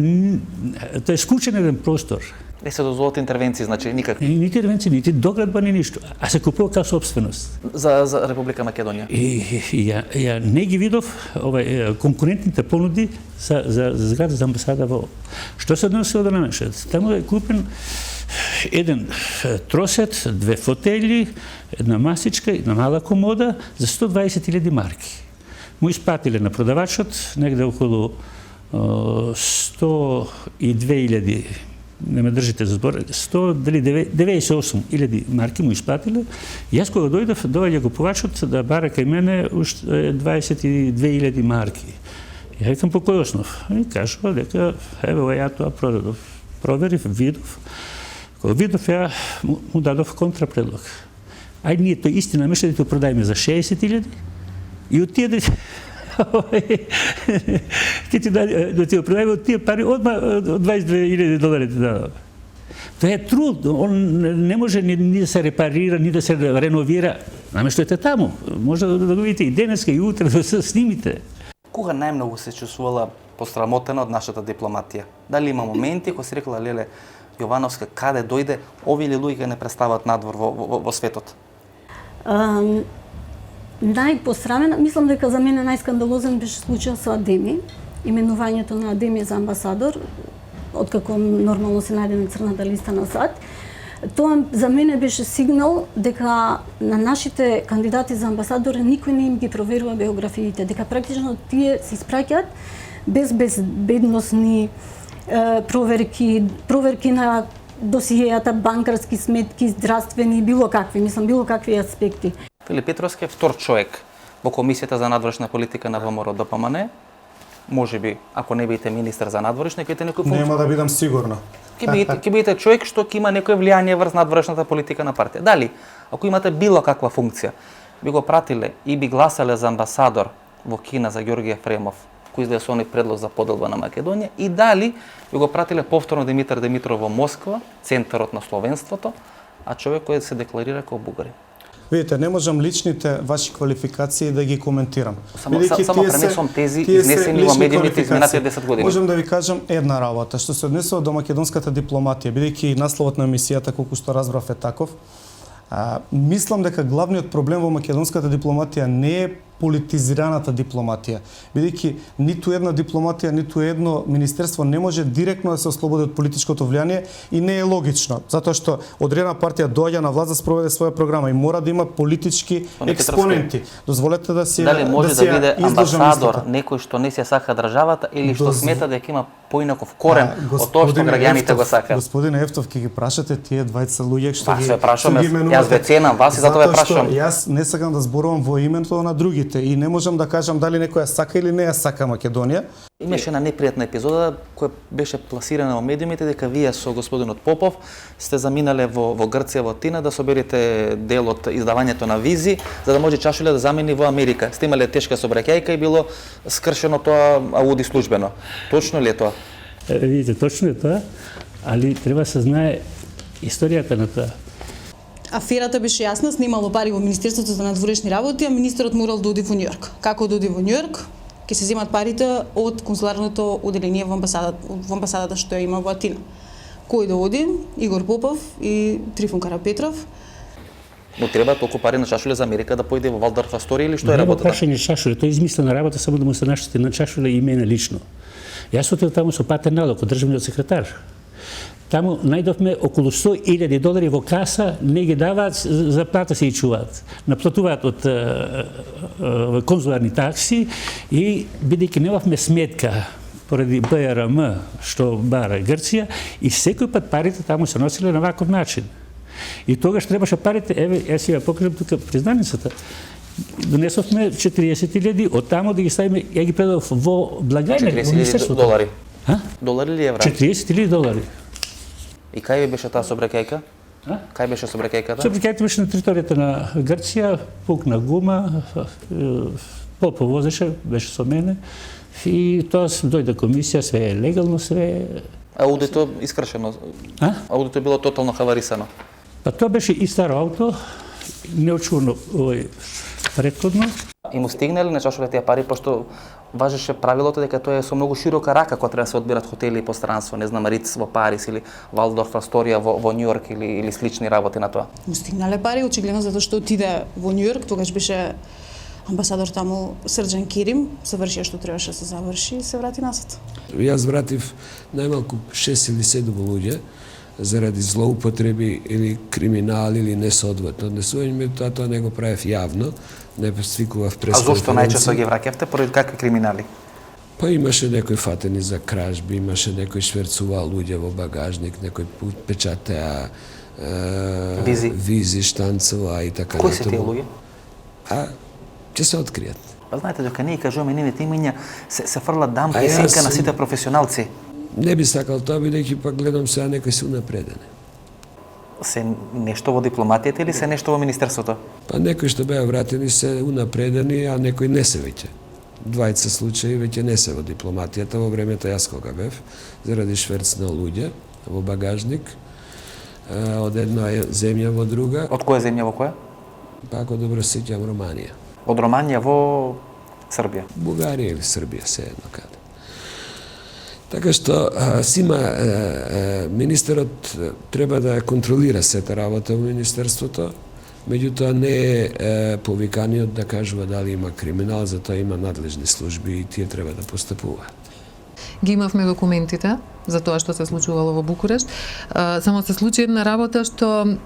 тоа е скучен еден простор. Не се дозволат интервенции, значи никакви. Нити интервенции, нити доградба, ни ништо, а се купува као собственост. За Република Македонија. И ја не ги видов конкурентните понуди за зграда за амбасада во. Што се однесува до намешат? Таму е купен еден тросет, 2 фотели, една масичка, една мала комода за 120.000 марки. Му испратиле на продавачот негде околу 102.000, не ме држите за збор, 98.000 марки му испратиле. Јас кога дојдов, доаѓа купувачот да бара кај мене 22.000 марки. Ја викам по кој основ? И кажува дека еве ја тоа продадов. Проверив, видов. Кога видов, ја му дадов контрапредлог. Ајде ние тој истина мешта да продајме за 60.000 и од тие да ти продајме од тие пари одма $22.000 ти дадов. Тоа е труд, он не може ни да се репарира, ни да се реновира. Намештото е таму. Може да го видите и денеска и утре да се снимите. Кога најмногу се чувствувала посрамотена од нашата дипломатија? Дали има моменти кога си рекла Леле Јовановска, каде дојде, овие луѓе не представат надвор во светот? Најпосрамена, мислам дека за мене најскандалозен беше случај со Адеми, именувањето на Адеми за амбасадор, откако нормално се најде на црната листа на САД. Тоа за мене беше сигнал дека на нашите кандидати за амбасадори никој не им ги проверува биографиите, дека практично тие се испраќаат без безбедносни проверки на досиејата, банкарски сметки, здравствени, било какви аспекти. Филип Петровски е втор човек во Комисијата за надворешна политика на ВМРО ДПМН. Можеби, ако не бидете министар за надворешна, ќе некој функција. Нема да бидам сигурно. Ќе бидете човек што ќе има некој влијание врз надворешната политика на партија. Дали, ако имате било каква функција, би го пратиле и би гласале за амбасадор во Кина за Ѓорѓе Ефремов, кој издаде со предлог за поделба на Македонија, и дали би го пратиле повторно Димитар Димитров во Москва, центарот на словенството, а човек кој се декларира како бугарин. Видите, не можам личните ваши квалификации да ги коментирам. Само пренесувам тези изнесени во медиумите изминатите 10 години. Можам да ви кажам една работа, што се однесува до македонската дипломатија, бидејќи насловот на емисијата, колку што разбрав, е таков. Мислам дека главниот проблем во македонската дипломатија не е политизираната дипломатија, бидејќи ниту една дипломатија, ниту едно министерство не може директно да се ослободи од политичкото влијание и не е логично, затоа што одредена партија доаѓа на власт да спроведе своја програма и мора да има политички експоненти. Дозволете да се дали може да биде амбасадор некој што не се сака државата или што смета дека има поинаков корен од тоа што граѓаните го сакаат? Господине Ефтов, ќе ги прашате тие двајца луѓе што ги именувате. Јас ве ценам вас и затоа ве прашувам. Јас не сакам да зборувам во името на другите и не можам да кажам дали некој ја сака или не ја сака Македонија. Имаше една непријатна епизода која беше пласирана во медиумите дека вие со господинот Попов сте заминале во Грција, во Атина да соберете дел од издавањето на визи за да може Чашуле да замени во Америка. Сте имале тешка сообраќајка и било скршено тоа ауди службено. Точно ли е тоа? Видите, точно е тоа, али треба се знае историјата на тоа. Аферата беше јасна, снимало пари во Министерството за надворешни работи, а министерот морал да оди во Њујорк. Како да оди во Њујорк? Ќе се земат парите од консуларното оделение во амбасадата што ја има во Атина. Кој да оди? Игор Попов и Трифун Карапетров. Но треба толку пари на чашуле за Америка да појде во Валдорф Асторија или што е Нема работата? прашање чашуле, тоа е измислена работа само да му се наштити на чашуле и мене лично. Јас отидов таму со патен налог од државниот секретар. Таму најдовме околу $100,000 во каса, не ги даваат, за плата се и чуваат. Наплатуваат од конзуларни такси и бидејќи немавме сметка поради БРМ што бара Грција и секој пат парите таму се носиле на ваков начин. И тогаш требаше парите, еве, јас ја покажам тука признаницата. Донесовме 40,000 од таму да ги ставиме, ја ги предав во благајна во министерството. $40,000. А? Долари или евра? $40,000. И кај беше таа собрекајка? Кај беше собрекајката? Собрекајката беше на територијата на Грција, пукна гума, Попо возеше, беше со мене, и тоа дојде комисија, све е легално, све. Аудито искршено. Аудито било тотално хаварисано. Па тоа беше и старо ауто, неочувано претходно. И му стигнали на чашуле тие пари, пошто важеше правилото дека тоа е со многу широка рака кога треба да се одбират хотели и пространство, не знам, Риц во Париз или Валдорф Асторија во Њујорк или слични работи на тоа. Му стигнале пари, очигледно затоа што отиде во Њујорк, тогаш беше амбасадор таму Срđan Кирим, завршија што требаше да се заврши и се врати назад. Јас вратив најмалку 6 или 7 луѓе заради злоупотреби или криминал или несоодветно однесување, тоа не го правев јавно, не свикував пресконференција. А зошто најчесто ги враќавте, поради какви криминали? Па имаше некои фатени за кражби, имаше некој шверцувал луѓе во багажник, некој печатеа визи, штанцува и така. Кои се тие луѓе? Ќе се откријат. Па знаете дека ние кажуваме нивните имиња се фрла дамка и сенка на сите професионалци. Не би сакал тоа, бидејќи пак гледам сега некои се унапредени. Се нешто во дипломатијата или се нешто во министерството? Па некои што беа вратени се унапредени, а некои не се веќе. Двајца случаи веќе не се во дипломатијата во времето јас кога бев, заради шверц на луѓе во багажник, од една земја во друга. Од која земја во која? Па ако добро сеќам, Романија. Од Романија во Србија? Бугарија или Србија, се едно каде. Така што сима министерот треба да контролира сета работа во министерството, меѓутоа не е повиканиот да кажува дали има криминал, затоа има надлежни служби и тие треба да постапуваат. Ги имавме документите за тоа што се случувало во Букурешт. Само се случи една работа што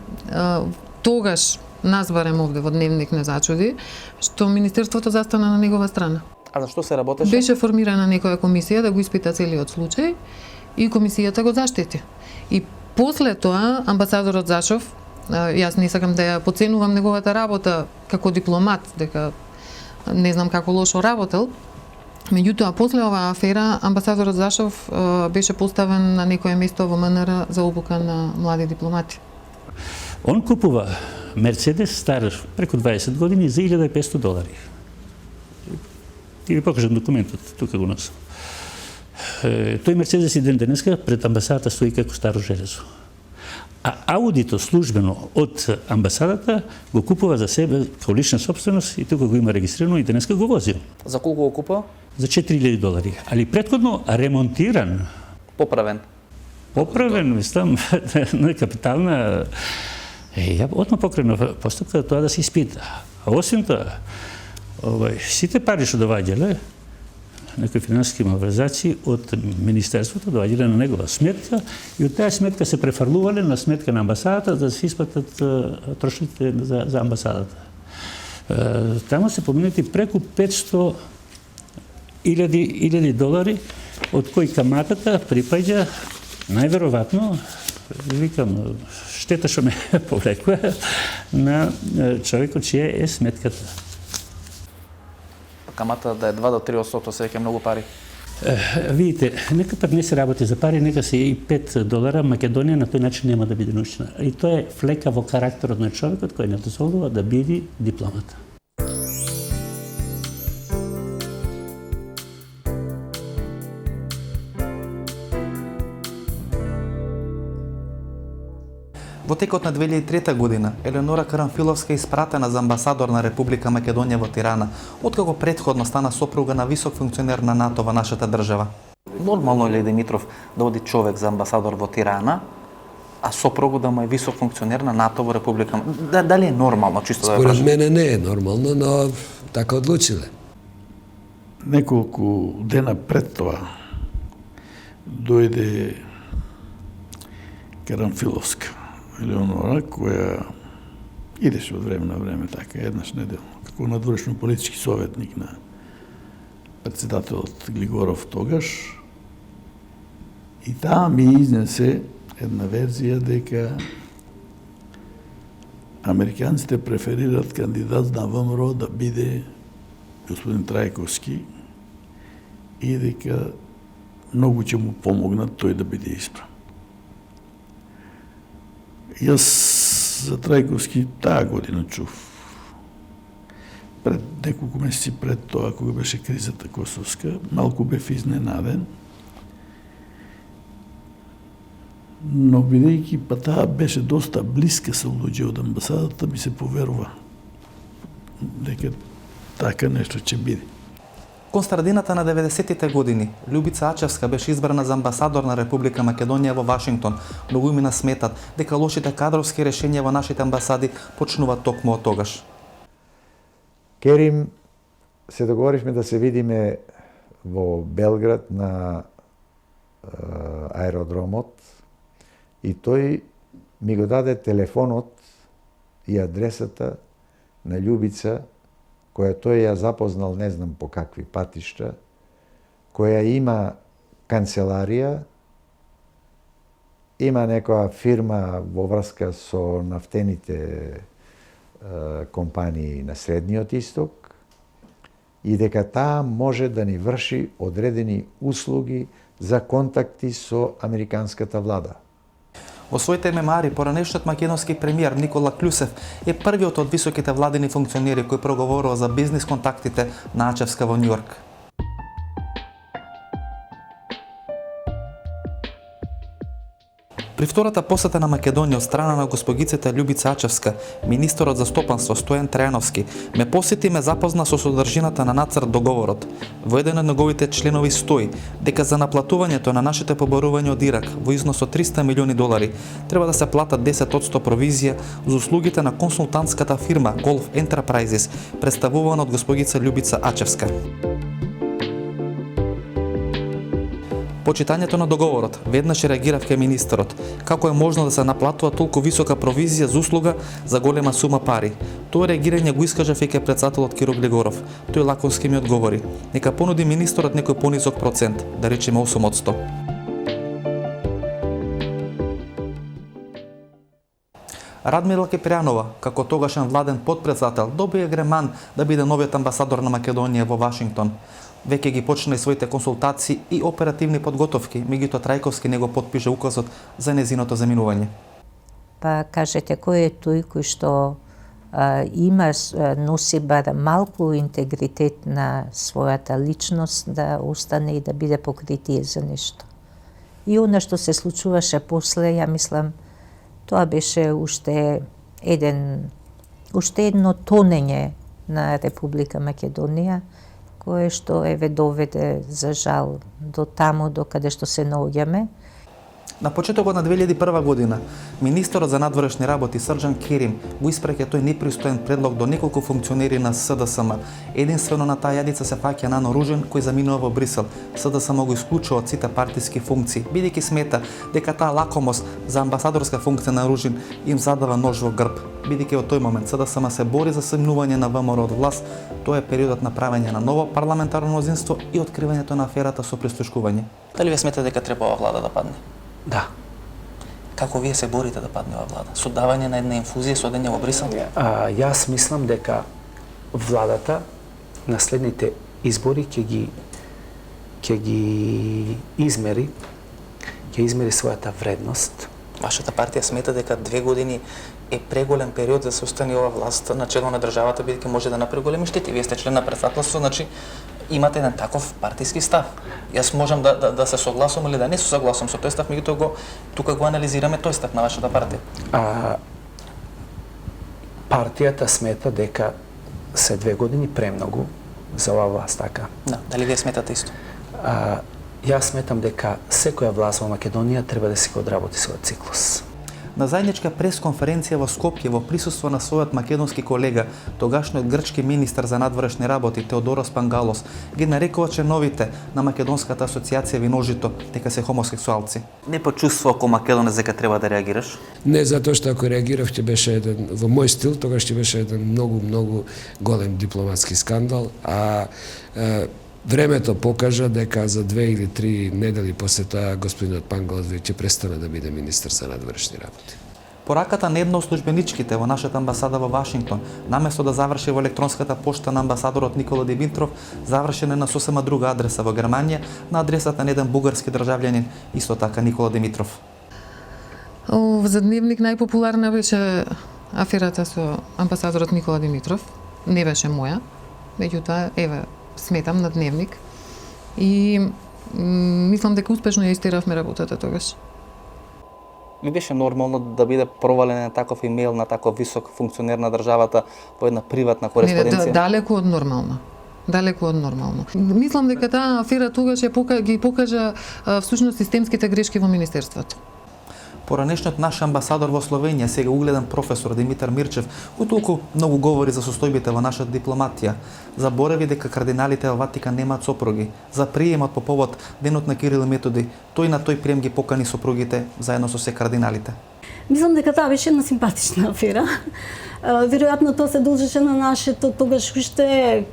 тогаш нас барем овде во Дневник не зачуди, што Министерството застана на негова страна. А за што се работеше? Беше формирана некоја комисија да го испита целиот случај и комисијата го заштити. И после тоа амбасадорот Зашов, јас не сакам да ја поценувам неговата работа како дипломат, дека не знам како лошо работел, меѓутоа после оваа афера амбасадорот Зашов беше поставен на некое место во МНР за обука на млади дипломати. Он купува Мерцедес стар преку 20 години за $1,500. Ти ви покажам документот, тука го носам. Тој Мерцедес и ден денеска пред амбасадата стои како старо железо. А аудито службено од амбасадата го купува за себе како лична собственост и тука го има регистрирано и денеска го вози. За колку го купува? За $4,000. Али претходно ремонтиран. Поправен. Поправен, мислам, на капитална. Ја одма покренав постапка тоа да се испита. А освен тоа, сите пари што доаѓале, некои финансиски малверзации од Министерството доаѓале на негова сметка и од таа сметка се префрлувале на сметка на амбасадата да се исплатат трошите за амбасадата. Таму се поминати преку $500,000, од кои каматата припаѓа најверојатно, викам, штета што ме повлекува, на човекот чија е сметката. Камата да е 2 до 3%, се веќе многу пари. Видите, нека пак не се работи за пари, нека се и $5. Македонија на тој начин нема да биде научна. И тоа е флека во карактерот на човекот кој не дозволува да биде дипломата. Во текот на 2003 година, Елеонора Карамфиловска е испратена за амбасадор на Република Македонија во Тирана, откако претходно стана сопруга на висок функционер на НАТО во нашата држава. Нормално ли е, Димитров, да оди човек за амбасадор во Тирана, а сопругот да му е висок функционер на НАТО во Република. Дали е нормално, чисто да ве Според прашам? мене не е нормално, но така одлучиле. Неколку дена пред тоа дојде Карамфиловска, Елеонора, која идеше од време на време така, еднаш неделно, како надворешно политички советник на председателот Глигоров тогаш. И таа ми изнесе една верзија дека американците преферираат кандидат на ВМРО да биде господин Трајковски и дека многу ќе му помогнат тој да биде избран. Јас за Трајковски таа година чув. Пред неколку месеци пред тоа, кога беше кризата косовска, малку бев изненаден. Но бидејќи па таа беше доста блиска со луѓе од амбасадата, ми се поверува дека така нешто ќе биде. Кон средината на 90-тите години, Љубица Ачевска беше избрана за амбасадор на Република Македонија во Вашингтон. Многу имена сметат дека лошите кадровски решенија во нашите амбасади почнуваат токму од тогаш. Керим, се договоривме да се видиме во Белград на аеродромот и тој ми го даде телефонот и адресата на Љубица, која тој ја запознал не знам по какви патишта, која има канцеларија, има некоја фирма во врска со нафтените компании на Средниот Исток и дека таа може да ни врши одредени услуги за контакти со американската влада. Во своите мемуари, поранешниот македонски премиер Никола Клюсев е првиот од високите владини функционери кој проговорува за бизнис контактите на Ачевска во Њујорк. При втората посета на Македонија од страна на госпогицата Љубица Ачевска, министерот за стопанство Стојан Трајановски ме посети и ме запозна со содржината на нацрт договорот. Во еден од неговите членови стои дека за наплатувањето на нашите поборувања од Ирак во износ од $300 милиони треба да се платат 10% провизија за услугите на консултантската фирма Gulf Enterprises, представувана од госпогица Љубица Ачевска. По читањето на договорот, веднаш реагирав кај министерот. Како е можно да се наплатува толку висока провизија за услуга за голема сума пари? Тоа реагирање го искажав и кај председателот Киро Глигоров. Тој лаконски ми одговори: нека понуди министерот некој понизок процент, да речеме 8%. Радмила Кипријанова, како тогашен владен подпредседател, добија греман да биде новиот амбасадор на Македонија во Вашингтон. Веќе ги почна и своите консултации и оперативни подготовки, меѓутоа Трајковски не го потпише указот за незиното заминување. Па кажете, кој е тој кој што носи барем малку интегритет на својата личност да остане и да биде покритие за нешто. И она што се случуваше после, ја мислам, тоа беше уште едно тонење на Република Македонија, кое што еве доведе за жал до таму до каде што се наоѓаме. На почетокот на 2001 година, министерот за надворешни работи Срџан Керим го испреќа тој непристоен предлог до неколку функционери на СДСМ. Единствено на таа јадица се фаќа Нано Ружен, кој заминува во Брисел. СДСМ го исклучува од сите партиски функции, бидејќи смета дека таа лакомост за амбасадорска функција на Ружин им задава нож во грб. Бидејќи во тој момент СДСМ се бори за смнување на ВМРО од власт, тоа е периодот на правење на ново парламентарно мнозинство и откривањето на аферата со прислушкување. Дали вие сметате дека треба оваа влада да падне? Да. Како вие се борите да падне оваа влада? Со давање на една инфузија, со одење во Брисел? Јас мислам дека владата на следните избори ќе ги измери својата вредност. Вашата партија смета дека 2 години е преголем период за да се остане ова власт на чело на државата, бидејќи може да направи големи штети. Вие сте член на претставителство, значи имате еден таков партиски став. Јас можам да се согласувам или да не се согласувам со тој став, меѓутоа тука го анализираме тој став на вашата партија. Партијата смета дека се 2 години премногу за оваа власт, така. Да, дали вие сметате исто? Јас сметам дека секоја власт во Македонија треба да си го одработи својот циклус. На заедничка пресконференција во Скопје во присуство на својот македонски колега, тогашниот грчки министар за надворешни работи Теодорос Пангалос, ги нарекуваше новите на Македонската асоциација Виножито дека се хомосексуалци. Не почувствува како македонец дека треба да реагираш? Не, затоа што ако реагирав ќе беше еден во мој стил, тогаш ќе беше еден многу голем дипломатски скандал, а времето покажа дека за 2 или 3 недели после тоа господинот Пангалос ќе престане да биде министер за надворешни работи. Пораката на една од службеничките во нашата амбасада во Вашингтон, наместо да заврши во електронската пошта на амбасадорот Никола Димитров, завршена на сосема друга адреса во Германија, на адресата на еден бугарски државјанин, исто така Никола Димитров. За Дневник најпопуларна беше аферата со амбасадорот Никола Димитров. Не беше моја, меѓутоа, еве, сметам на Дневник. И мислам дека успешно ја истеравме работата тогаш. Ми беше нормално да биде провален на таков имейл на таков висок функционер на државата во една приватна кореспонденција? Не, далеку од нормално. Далеку од нормално. Мислам дека таа афера тогаш ги покажа всушност системските грешки во министерството. Поранешниот наш амбасадор во Словенија, сега угледен професор Димитар Мирчев, кој толку многу говори за состојбите во нашата дипломатија, заборави дека кардиналите во Ватикан немаат сопруги, за приемот по повод денот на Кирил и Методи, тој на тој прием ги покани сопругите заедно со се кардиналите. Мислам дека таа беше една симпатична афера. Веројатно тоа се должеше на нашето тогаш уште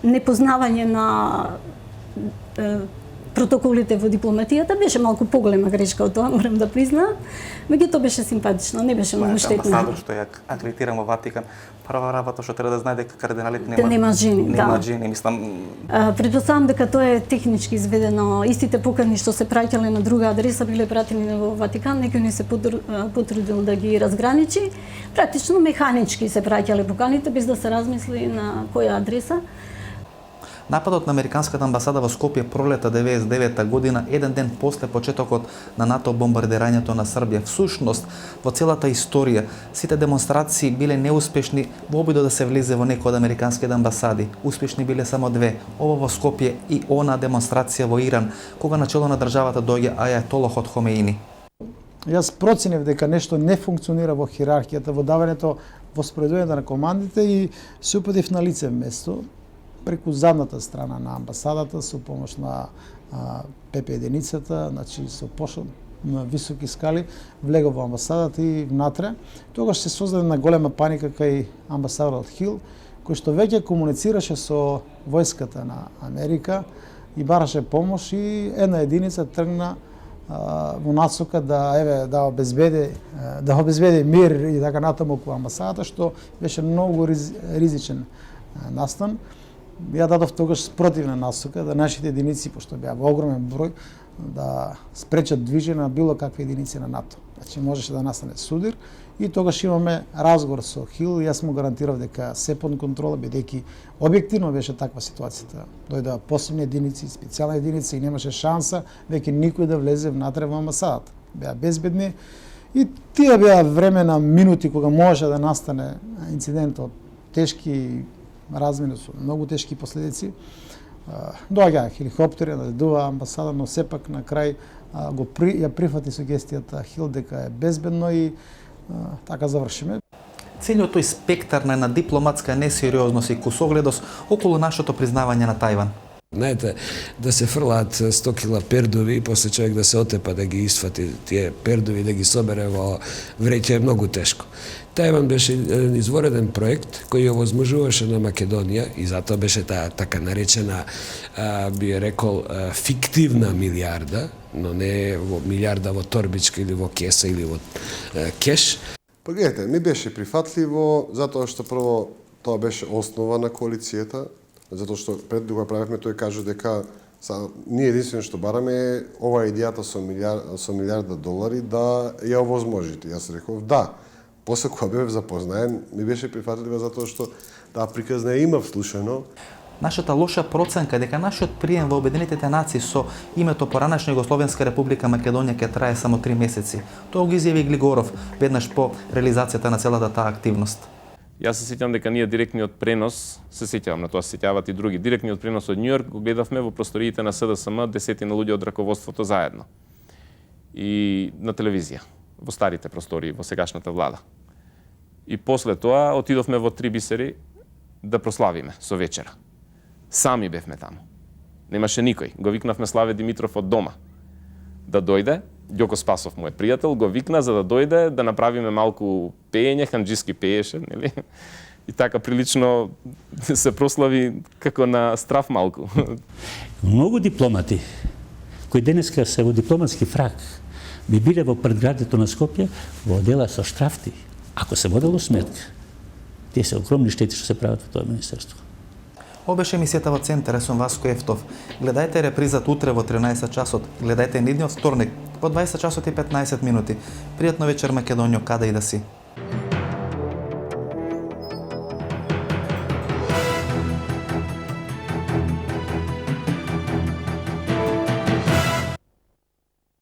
непознавање на протоколите во дипломатијата. Беше малку поголема грешка од тоа, морам да признаам. Меѓутоа беше симпатично, не беше многу штетно. Амбасадор што ја акредитирам во Ватикан, прва работа што треба да знае дека кардиналите немаат жени, немаат жени, мислам. Претпоставам дека тоа е технички изведено. Истите покани што се праќале на друга адреса биле пратени во Ватикан, некој не се потрудил да ги разграничи. Практично механички се праќале поканите без да се размисли на која адреса. Нападот на американската амбасада во Скопје пролета 99 година, еден ден после почетокот на НАТО бомбардирањето на Србија. Всушност, во целата историја, сите демонстрации биле неуспешни во обидот да се влезе во некој од американските амбасади. Успешни биле само две, ова во Скопје и она демонстрација во Иран, кога начело на државата доаѓа ајатолохот Хомеини. Јас проценев дека нешто не функционира во хиерархијата, во давањето, во споредувањето на командите и се упатив на лице место, преку задната страна на амбасадата со помош на ПП единицата, значи со пошол на високи скали, влегов во амбасадата и внатре. Тогаш се создаде една голема паника кај амбасадорот Хил, кој што веќе комуницираше со војската на Америка и бараше помош и една единица тргна во насока да обезбеди мир и така натаму околу амбасадата, што беше многу ризичен настан. Ја дадов тогаш спротивна насока да нашите единици, пошто беа во огромен број, да спречат движење на било какви единици на НАТО. Значи можеше да настане судир и тогаш имаме разговор со Хил и јас му гарантирав дека се под контрола, бидејќи објективно беше таква ситуацијата. Дојдоа посебни единици, специјални единици и немаше шанса веќе никој да влезе внатре во амбасадата. Беа безбедни и тие беа време на минути кога може да настане инцидент од тешки размери со многу тешки последици. Доаѓаа хеликоптери, надедува амбасада, но сепак на крај ја прифати сугестијата Хил дека е безбедно и така завршиме. Целиот тој спектар на една дипломатска несериозност и кусогледост околу нашето признавање на Тајван. Знаете, да се фрлаат 100 кила пердови и после човек да се отепа да ги исфати тие пердови да ги собере во вреќе е многу тешко. Тајван беше извореден проект кој ја возможуваше на Македонија и затоа беше таа така наречена, би рекол, фиктивна милиарда, но не милиарда во торбичка или во кеса или во кеш. Па гледате, ми беше прифатливо затоа што прво тоа беше основа на коалицијата, затоа што пред да го правевме тој кажа дека ние единствено што бараме е оваа идејата со милиарда долари да ја овозможите. Јас реков да. После кога бев запознаен, ми беше прифатлива затоа што таа приказна има вслушано. Нашата лоша проценка дека нашиот прием во Обединетите нации со името поранешна Југословенска република Македонија ќе трае само 3 месеци. Тоа го изјави Глигоров веднаш по реализацијата на целата таа активност. Јас се сеќавам дека ние директниот пренос, се сеќавам на тоа се сеќаваат и други, директниот пренос од Њујорк го гледавме во просториите на СДСМ, 10 луѓе од раководството заедно. и на телевизија, во старите простори, во сегашната влада. И после тоа отидовме во Три бисери да прославиме со вечера. Сами бевме таму. Немаше никој. Го викнавме Славе Димитров од дома да дојде. Ѓоко Спасов, мој пријател, го викна за да дојде да направиме малку пеење, Ханџиски пееше, нели? И така прилично се прослави како на страв малку. Многу дипломати кои денеска се во дипломатски фрак би биле во предградието на Скопје во дела со штрафти. Ако се водело сметка, тие се огромни штети што се прават во тоа министерство. Ова беше емисијата во Центар, сум Васко Ефтов. Гледајте репризат утре во 13 часот. Гледајте недниот вторник во 20 часот и 15 минути. Пријатно вечер, Македонијо, каде и да си.